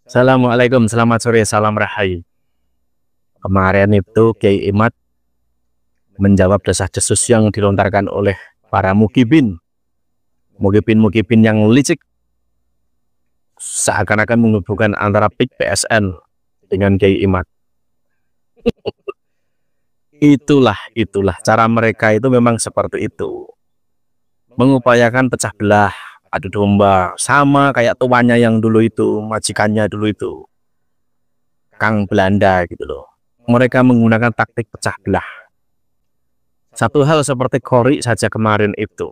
Assalamualaikum, selamat sore, salam rahayu. Kemarin itu Kiai Imad menjawab desas-desus yang dilontarkan oleh para mukibin yang licik, seakan-akan menghubungkan antara PIK PSN dengan Kiai Imad. Itulah cara mereka itu memang seperti itu, mengupayakan pecah belah, adu domba, sama kayak tuannya yang dulu itu, majikannya dulu itu, Kang Belanda gitu loh. Mereka menggunakan taktik pecah belah. Satu hal seperti Qori saja kemarin itu,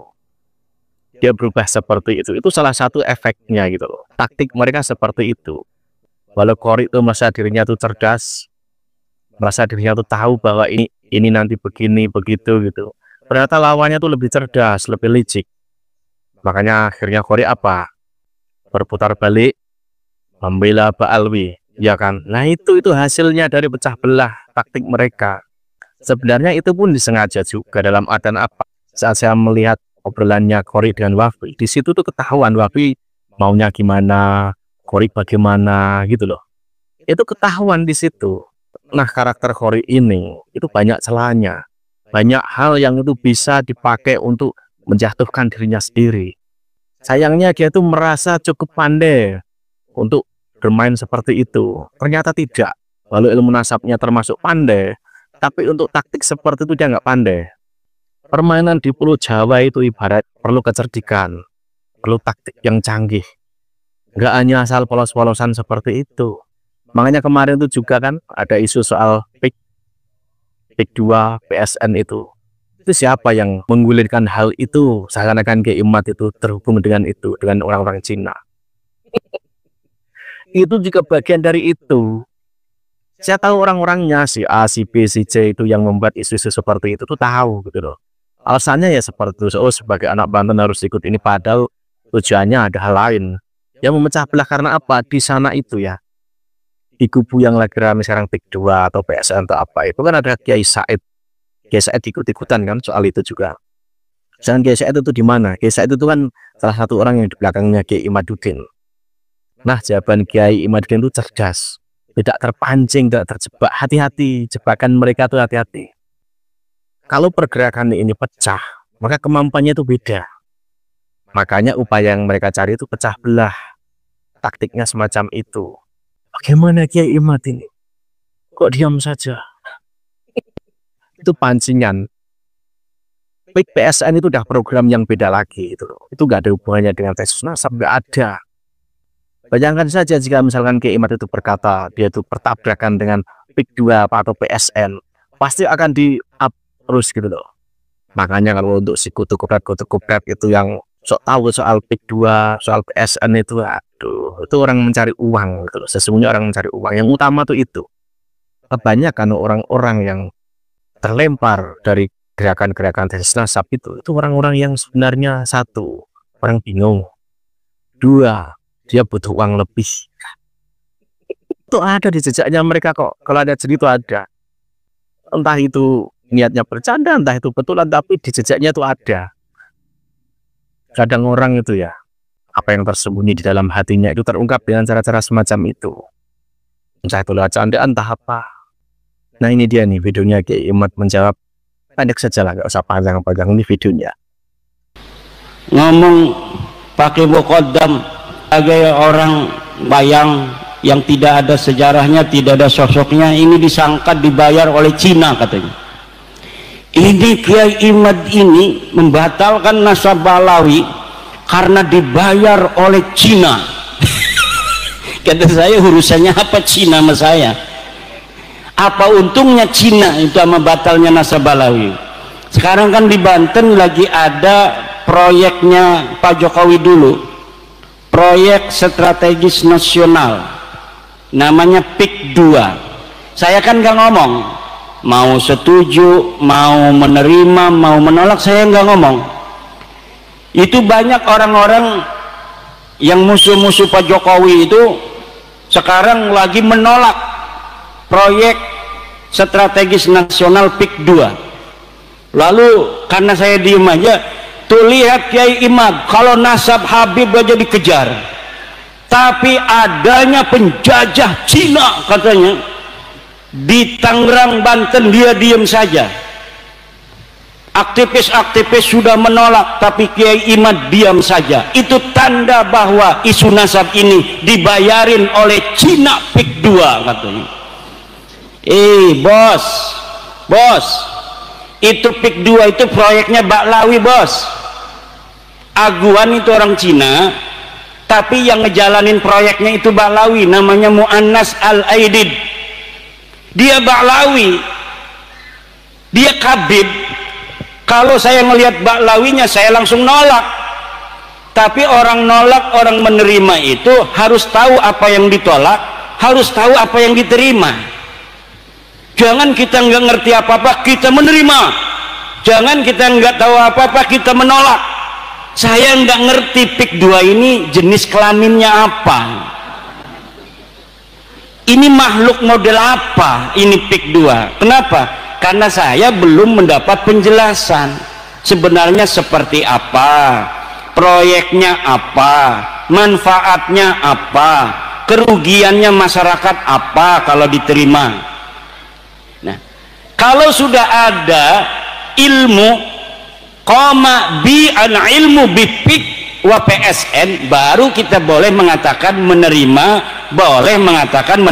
dia berubah seperti itu salah satu efeknya gitu loh. Taktik mereka seperti itu. Walau Qori itu merasa dirinya itu cerdas, merasa dirinya itu tahu bahwa ini nanti begini begitu gitu. Ternyata lawannya tuh lebih cerdas, lebih licik. Makanya akhirnya Qori apa? Berputar balik, membela Ba'alwi, ya kan? Nah itu hasilnya dari pecah belah taktik mereka. Sebenarnya itu pun disengaja juga, dalam artian apa? Saat saya melihat obrolannya Qori dengan Wafi, di situ tuh ketahuan Wafi maunya gimana, Qori bagaimana gitu loh. Itu ketahuan di situ. Nah karakter Qori ini itu banyak celahnya, banyak hal yang itu bisa dipakai untuk menjatuhkan dirinya sendiri. Sayangnya dia tuh merasa cukup pandai untuk bermain seperti itu. Ternyata tidak. Walau ilmu nasabnya termasuk pandai, tapi untuk taktik seperti itu dia nggak pandai. Permainan di Pulau Jawa itu ibarat perlu kecerdikan, perlu taktik yang canggih. Nggak hanya asal polos-polosan seperti itu. Makanya kemarin itu juga kan ada isu soal PIK 2 PSN itu. Itu siapa yang menggulirkan hal itu? Seakan-akan Kiai Imad itu terhubung dengan orang-orang Cina. Itu juga bagian dari itu. Saya tahu orang-orangnya, si A, si B, si C itu yang membuat isu-isu seperti itu tuh tahu gitu loh. Alasannya ya seperti itu. Oh, sebagai anak Banten harus ikut ini, padahal tujuannya ada hal lain. Yang memecah belah karena apa? Di sana itu ya, di kubu yang lagi rame sekarang PIK 2 atau PSN atau apa, itu kan ada Kiai Said. Kiai Said ikut-ikutan kan soal itu juga. Jangan Kiai Said itu di mana? Kiai Said itu kan salah satu orang yang di belakangnya Kiai Imaduddin. Nah, jawaban Kiai Imaduddin itu cerdas, tidak terpancing, tidak terjebak. Hati-hati, jebakan mereka tuh hati-hati. Kalau pergerakan ini pecah, maka kemampuannya itu beda. Makanya upaya yang mereka cari itu pecah belah. Taktiknya semacam itu. Bagaimana Kiai Imad ini? Kok diam saja? Itu pancingan. PIK PSN itu udah program yang beda lagi itu loh. Itu nggak ada hubungannya dengan tesis nasab, nggak ada. Bayangkan saja jika misalkan Kiai Imad itu berkata dia itu bertabrakan dengan PIK 2 atau PSN, pasti akan di-up terus gitu loh. Makanya kalau untuk si kutu kupret itu yang sok tahu soal PIK 2, soal PSN itu, aduh, itu orang mencari uang gitu loh. Sesungguhnya orang mencari uang. Yang utama tuh itu. Kebanyakan orang-orang yang terlempar dari gerakan-gerakan tesis nasab itu orang-orang yang sebenarnya satu, orang bingung. Dua, dia butuh uang lebih. Itu ada di jejaknya mereka kok. Kalau ada cerita itu ada. Entah itu niatnya bercanda, entah itu betulan, tapi di jejaknya itu ada. Kadang orang itu ya, apa yang tersembunyi di dalam hatinya itu terungkap dengan cara-cara semacam itu. Entah itu lewat candaan, entah apa. Nah ini dia nih videonya Kiai Imad menjawab. Pendek saja lah, gak usah panjang-panjang, ini videonya. Ngomong pakai muqaddam sebagai orang bayang yang tidak ada sejarahnya, tidak ada sosoknya, ini disangka dibayar oleh Cina katanya. Ini Kiai Imad ini membatalkan nasab Balawi karena dibayar oleh Cina. Kata saya, urusannya apa Cina sama saya? Apa untungnya Cina itu sama batalnya nasab Balawi? Sekarang kan di Banten lagi ada proyeknya Pak Jokowi dulu, proyek strategis nasional, namanya PIK 2. Saya kan nggak ngomong, mau setuju, mau menerima, mau menolak, saya nggak ngomong. Itu banyak orang-orang yang musuh-musuh Pak Jokowi itu sekarang lagi menolak proyek strategis nasional PIK 2. Lalu karena saya diem aja, tuh lihat Kiai Imad, kalau nasab Habib aja dikejar, tapi adanya penjajah Cina katanya di Tangerang, Banten, dia diam saja. Aktivis-aktivis sudah menolak, tapi Kiai Imad diam saja. Itu tanda bahwa isu nasab ini dibayarin oleh Cina PIK 2 katanya. Bos, itu PIK 2 itu proyeknya Baklawi, bos. Aguan itu orang Cina, tapi yang ngejalanin proyeknya itu Baklawi, namanya Mu'annas Al-Aidid. Dia Baklawi, dia Kabib. Kalau saya melihat Baklawinya, saya langsung nolak. Tapi orang nolak, orang menerima itu harus tahu apa yang ditolak, harus tahu apa yang diterima. Jangan kita nggak ngerti apa-apa kita menerima, jangan kita nggak tahu apa-apa kita menolak. Saya nggak ngerti PIK 2 ini jenis kelaminnya apa, ini makhluk model apa ini PIK 2. Kenapa? Karena saya belum mendapat penjelasan sebenarnya seperti apa, proyeknya apa, manfaatnya apa, kerugiannya masyarakat apa kalau diterima. Nah, kalau sudah ada ilmu koma bi an ilmu bi PIK wa PSN, baru kita boleh mengatakan menerima, boleh mengatakan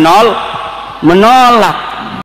menolak.